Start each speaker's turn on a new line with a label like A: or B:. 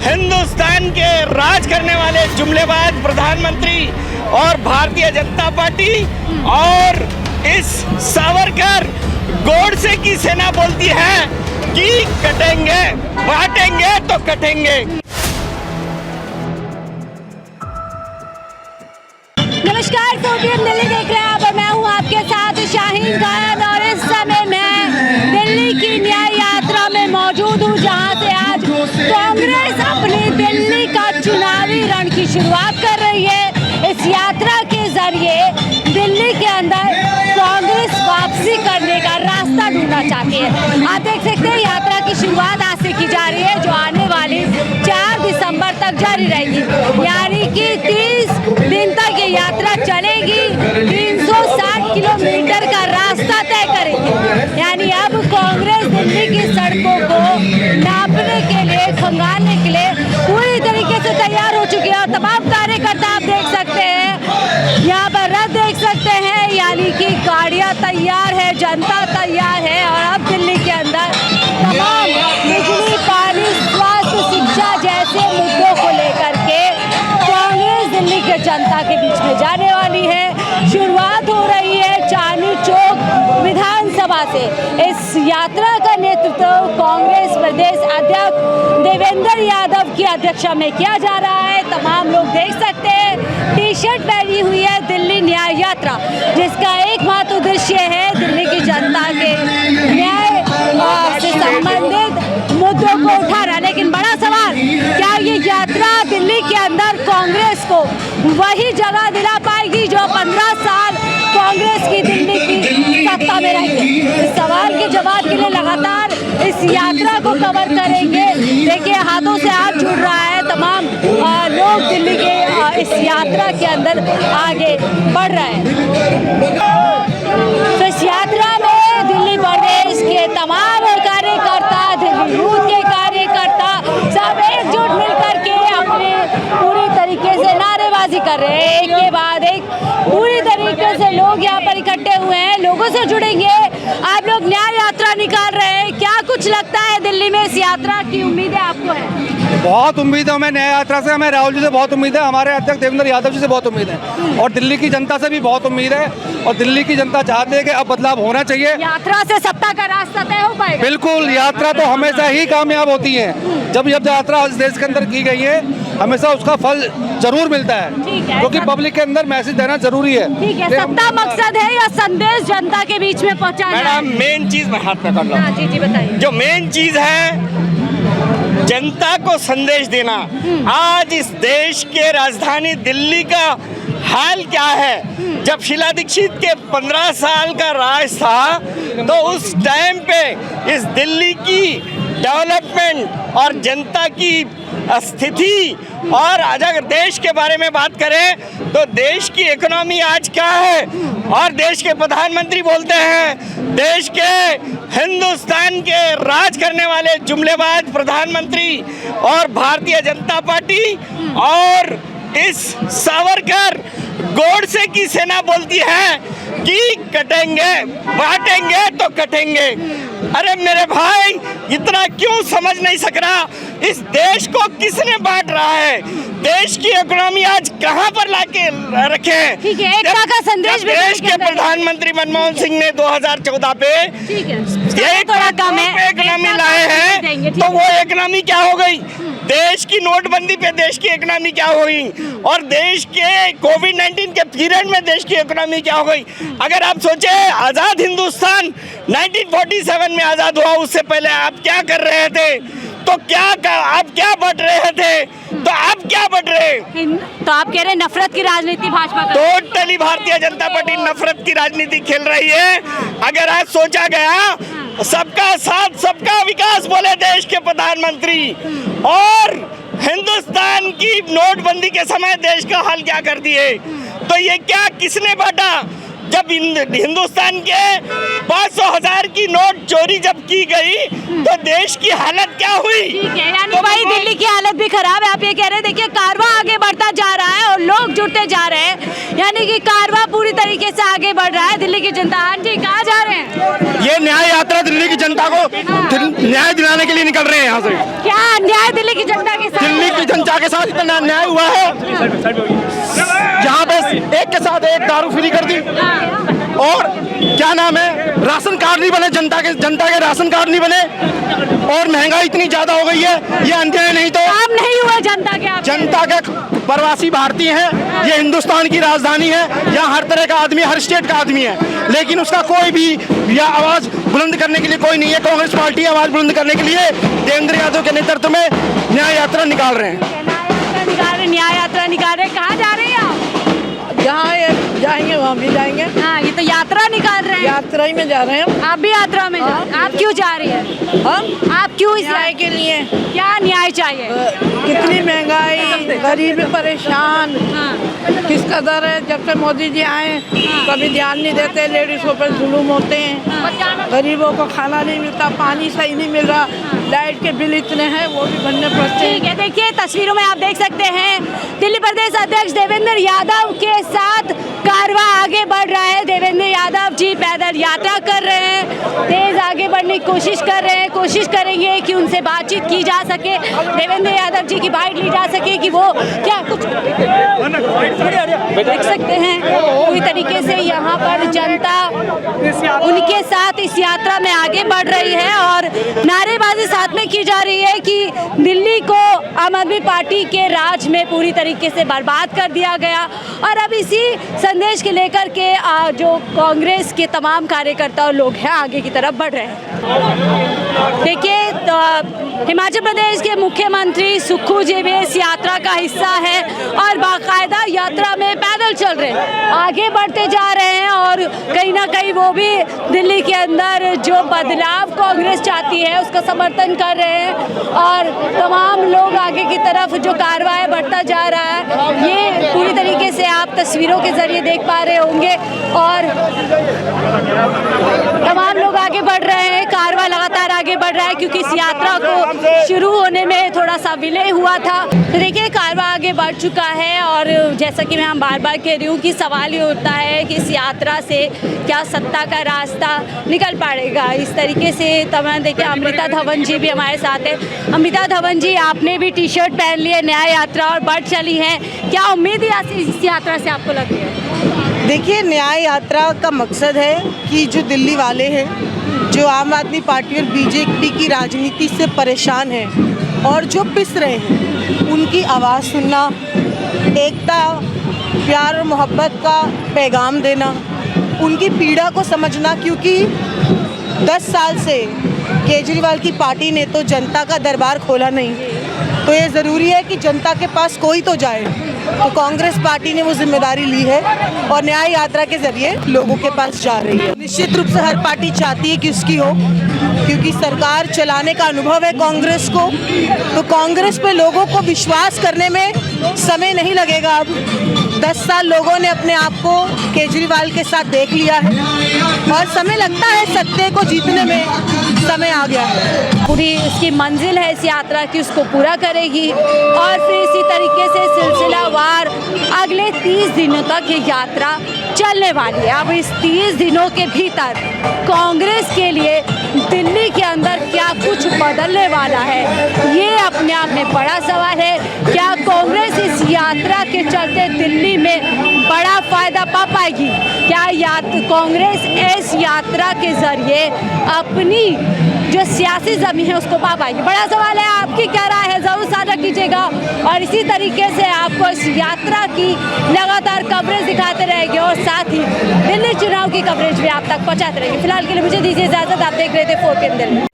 A: हिंदुस्तान के राज करने वाले जुमलेबाज प्रधानमंत्री और भारतीय जनता पार्टी और इस सावरकर गोडसे की सेना बोलती है कि कटेंगे, बांटेंगे तो कटेंगे।
B: नमस्कार, फोर्टियन दिल्ली देख रहे हैं आप और मैं हूं आपके साथ शाहीन खान। और इस समय मैं दिल्ली की न्याय यात्रा में मौजूद हूं, जहां से आज कांग्रेस अपनी दिल्ली का चुनावी रण की शुरुआत कर रही है। इस यात्रा के जरिए दिल्ली के अंदर कांग्रेस वापसी करने का रास्ता ढूंढना चाहती है। आप देख सकते हैं यात्रा की शुरुआत आज से की जा रही है, जो आने वाली 4 दिसंबर तक जारी रहेगी। यानी कि 30 दिन तक ये यात्रा चलेगी, 360 किलोमीटर का रास्ता तय करेगी। यानी अब कांग्रेस दिल्ली की सड़कों को नापने के लिए, खंगालने के लिए पूरी तरीके से तैयार हो चुकी है। और तमाम कार्यकर्ता आप देख सकते हैं, यहाँ पर रथ देख सकते हैं, यानी कि गाड़ियाँ तैयार है, जनता तैयार है। और अब दिल्ली के अंदर तमाम बिजली, पानी, स्वास्थ्य, शिक्षा जैसे मुद्दों को लेकर के कांग्रेस दिल्ली के जनता के बीच में जाने वाली है। शुरुआत हो रही है चांदनी चौक विधानसभा से। इस यात्रा का नेतृत्व कांग्रेस प्रदेश अध्यक्ष देवेंद्र यादव की अध्यक्षता में किया जा रहा है। तमाम लोग देख सकते हैं, टी शर्ट पहनी हुई है दिल्ली न्याय यात्रा, जिसका एकमात्र उद्देश्य है दिल्ली की जनता के न्याय से संबंधित मुद्दों को उठाना। लेकिन बड़ा सवाल, क्या ये यात्रा दिल्ली के अंदर कांग्रेस को वही जगह दिला पाएगी जो 15 साल कांग्रेस की दिल्ली की सत्ता में रही? इस सवाल के जवाब के लिए लगातार इस यात्रा को कवर करेंगे। देखिए, हाथों से हाथ जुड़ रहा है, तमाम लोग दिल्ली के इस यात्रा के अंदर आगे बढ़ रहे हैं। तो इस यात्रा में दिल्ली प्रदेश के तमाम कार्यकर्ता, दिल्ली यूथ के कार्यकर्ता सब एकजुट मिलकर के अपने पूरी तरीके से नारेबाजी कर रहे हैं। एक के बाद एक पूरी तरीके से लोग यहाँ पर इकट्ठे हुए हैं, लोगों से जुड़ेंगे। आप लोग न्याय यात्रा निकाल रहे हैं, क्या कुछ लगता है दिल्ली में इस यात्रा की उम्मीदें आपको है?
C: बहुत उम्मीद है हमें न्याय यात्रा से, हमें राहुल जी से बहुत उम्मीद है, हमारे अध्यक्ष देवेंद्र यादव जी से बहुत उम्मीद है, और दिल्ली की जनता से भी बहुत उम्मीद है। और दिल्ली की जनता चाहती है कि अब बदलाव होना चाहिए।
B: यात्रा से सत्ता का रास्ता तय हो पाएगा?
C: बिल्कुल, यात्रा तो हमेशा ही कामयाब होती है। जब यात्रा इस देश के अंदर की गई है, हमेशा उसका फल जरूर मिलता है, क्योंकि पब्लिक के अंदर मैसेज देना जरूरी है।
B: ठीक है, सत्ता मकसद है या संदेश जनता के बीच में पहुंचाना?
A: मैडम, मेन चीज मैं हाथ में कर रहा हूँ।
B: जी बताइए।
A: जो मेन चीज है, जनता को संदेश देना। आज इस देश के राजधानी दिल्ली का हाल क्या है? जब शीला दीक्षित के 15 साल का राज था, तो उस टाइम पे इस दिल्ली की डेवलपमेंट और जनता की स्थिति, और अगर देश के बारे में बात करें तो देश की इकोनॉमी आज क्या है? और देश के प्रधानमंत्री बोलते हैं देश के हिंदुस्तान के राज करने वाले जुमलेबाज प्रधानमंत्री और भारतीय जनता पार्टी और इस सावरकर गोडसे की सेना बोलती है कि कटेंगे, बांटेंगे तो कटेंगे। अरे मेरे भाई, इतना क्यों समझ नहीं सक रहा? इस देश को किसने बांट रहा है? देश की इकोनॉमी आज कहां पर लाके रखे?
B: ठीक है, एकता का संदेश
A: देश के प्रधानमंत्री मनमोहन सिंह ने 2014 पे इकोनॉमी लाए हैं, तो वो इकोनॉमी क्या हो गई? देश की नोटबंदी पे देश की इकोनॉमी क्या हो गई? और देश के कोविड-19 के पीरियड में देश की इकोनॉमी क्या हो गई? अगर आप सोचे, आजाद हिंदुस्तान 1947 में आजाद हुआ, उससे पहले आप क्या कर रहे थे? तो आप क्या बट रहे थे? तो आप क्या बट रहे?
B: तो आप कह रहे हैं नफरत की राजनीति भाजपा कर?
A: टोटली भारतीय जनता पार्टी नफरत की राजनीति खेल रही है। अगर आज सोचा गया सबका साथ सबका विकास बोले देश के प्रधानमंत्री, और हिंदुस्तान की नोटबंदी के समय देश का हाल क्या कर दिए, तो ये क्या किसने बांटा? जब हिंदुस्तान के 500,000 की नोट चोरी जब की गई, तो देश की हालत क्या हुई?
B: ठीक है, यानी भाई दिल्ली की हालत भी खराब है। आप ये कह रहे हैं, देखिए कारवां आगे बढ़ता जा रहा है और लोग जुड़ते जा रहे हैं, यानी कि कारवां पूरी तरीके से आगे बढ़ रहा है। दिल्ली की जनता, हाँ जी, कहाँ जा रहे हैं?
C: ये न्याय यात्रा दिल्ली की जनता को न्याय दिलाने के लिए निकल रहे हैं यहाँ से।
B: क्या न्याय दिल्ली की जनता के साथ?
A: जनता के साथ इतना अन्याय हुआ है, जहाँ पे एक के साथ एक दारू फ्री कर दी, और क्या नाम है, राशन कार्ड नहीं बने, जनता के राशन कार्ड नहीं बने, और महंगाई इतनी ज्यादा हो गई है। ये अन्याय नहीं तो
B: काम नहीं हुआ जनता के,
A: जनता के प्रवासी भारतीय हैं, ये हिंदुस्तान की राजधानी है, यहाँ हर तरह का आदमी, हर स्टेट का आदमी है, लेकिन उसका कोई भी या आवाज बुलंद करने के लिए कोई नहीं है। कांग्रेस पार्टी आवाज बुलंद करने के लिए देवेंद्र यादव के नेतृत्व में न्याय यात्रा निकाल रहे हैं।
B: न्याय यात्रा निकाल रहे हैं। कहाँ जा रहे हैं आप?
D: जहाँ जाएंगे वहाँ भी जाएंगे।
B: हाँ, ये तो यात्रा निकाल रहे हैं।
D: यात्रा ही में जा रहे हैं।
B: आप भी यात्रा में जा रहे हैं? आप क्यों जा रही है?
D: हम
B: आप क्यों इस
D: न्याय के लिए।
B: क्या न्याय चाहिए?
D: कितनी महंगाई, गरीब परेशान,
B: हाँ,
D: किस कदर है। जब से मोदी जी आए कभी ध्यान नहीं देते, लेडीजों पर जुलूम होते हैं, गरीबों को खाना नहीं मिलता, पानी सही नहीं मिल रहा, लाइट के बिल इतने हैं वो भी भरने पड़ते हैं।
B: ठीक है, देखिए तस्वीरों में आप देख सकते हैं दिल्ली प्रदेश अध्यक्ष देवेंद्र यादव के साथ कारवां आगे बढ़ रहा है। देवेंद्र यादव जी पैदल यात्रा कर रहे हैं, तेज आगे बढ़ने की कोशिश कर रहे हैं, कोशिश करेंगे कि उनसे बातचीत की जा सके, देवेंद्र यादव जी की बाइट ली जा सके कि वो क्या कुछ देख सकते हैं। पूरी तरीके से यहाँ पर जनता उनके साथ इस यात्रा में आगे बढ़ रही है और नारेबाजी साथ में की जा रही है कि दिल्ली को आम आदमी पार्टी के राज में पूरी तरीके से बर्बाद कर दिया गया। और अब इसी संदेश के लेकर के जो कांग्रेस के तमाम कार्यकर्ता और लोग हैं आगे की तरफ बढ़ रहे हैं। देखिए हिमाचल प्रदेश के मुख्यमंत्री सुक्खू जी भी इस यात्रा का हिस्सा है और बाकायदा यात्रा में पैदल चल रहे हैं, आगे बढ़ते जा रहे हैं और कहीं ना कहीं वो भी दिल्ली के अंदर जो बदलाव कांग्रेस चाहती है उसका समर्थन कर रहे हैं और तमाम लोग आगे की तरफ जो कारवां बढ़ता जा रहा है ये पूरी तरीके से आप तस्वीरों के जरिए देख पा रहे होंगे और तमाम लोग आगे बढ़ रहे हैं। कारवां लगातार आगे बढ़ रहा है क्योंकि इस यात्रा को शुरू होने में थोड़ा सा विलय हुआ था। तो देखिए कारवां आगे बढ़ चुका है और जैसा कि मैं बार बार कह रही हूँ कि सवाल ये होता है कि इस यात्रा से क्या सत्ता का रास्ता निकल पड़ेगा। इस तरीके से तमाम देखिए अमृता धवन जी भी हमारे साथ है। अमृता धवन जी, आपने भी टी शर्ट पहन ली है, न्याय यात्रा और बढ़ चली है, क्या उम्मीद है इस यात्रा से आपको लगी है?
E: देखिए, न्याय यात्रा का मकसद है कि जो दिल्ली वाले हैं, जो आम आदमी पार्टी और बीजेपी की राजनीति से परेशान हैं और जो पिस रहे हैं, उनकी आवाज़ सुनना, एकता, प्यार और मोहब्बत का पैगाम देना, उनकी पीड़ा को समझना। क्योंकि 10 साल से केजरीवाल की पार्टी ने तो जनता का दरबार खोला नहीं, तो ये ज़रूरी है कि जनता के पास कोई तो जाए। तो कांग्रेस पार्टी ने वो जिम्मेदारी ली है और न्याय यात्रा के जरिए लोगों के पास जा रही है। निश्चित रूप से हर पार्टी चाहती है कि उसकी हो, क्योंकि सरकार चलाने का अनुभव है कांग्रेस को, तो कांग्रेस पे लोगों को विश्वास करने में समय नहीं लगेगा। अब 10 साल लोगों ने अपने आप को केजरीवाल के साथ देख लिया है और समय लगता है सत्य को जीतने में, समय आ गया है।
B: पूरी इसकी मंजिल है इस यात्रा की, उसको पूरा करेगी और फिर इसी तरीके से सिलसिलावार अगले 30 दिनों तक ये यात्रा चलने वाली है। अब इस 30 दिनों के भीतर कांग्रेस के लिए दिल्ली के अंदर क्या कुछ बदलने वाला है, ये अपने आप में बड़ा सवाल है। क्या कांग्रेस इस यात्रा के चलते दिल्ली में बड़ा फायदा पा पाएगी? क्या कांग्रेस इस यात्रा के जरिए अपनी जो सियासी ज़मीन है उसको पा पाएगी? बड़ा सवाल है। आपकी क्या राय है, ज़रूर साझा कीजिएगा और इसी तरीके से आपको इस यात्रा की लगातार कवरेज दिखाते रहेंगे और साथ ही दिल्ली चुनाव की कवरेज भी आप तक पहुंचाते रहेंगे। फिलहाल के लिए मुझे दीजिए इजाज़त। आप देख रहे थे 4PM दिल्ली।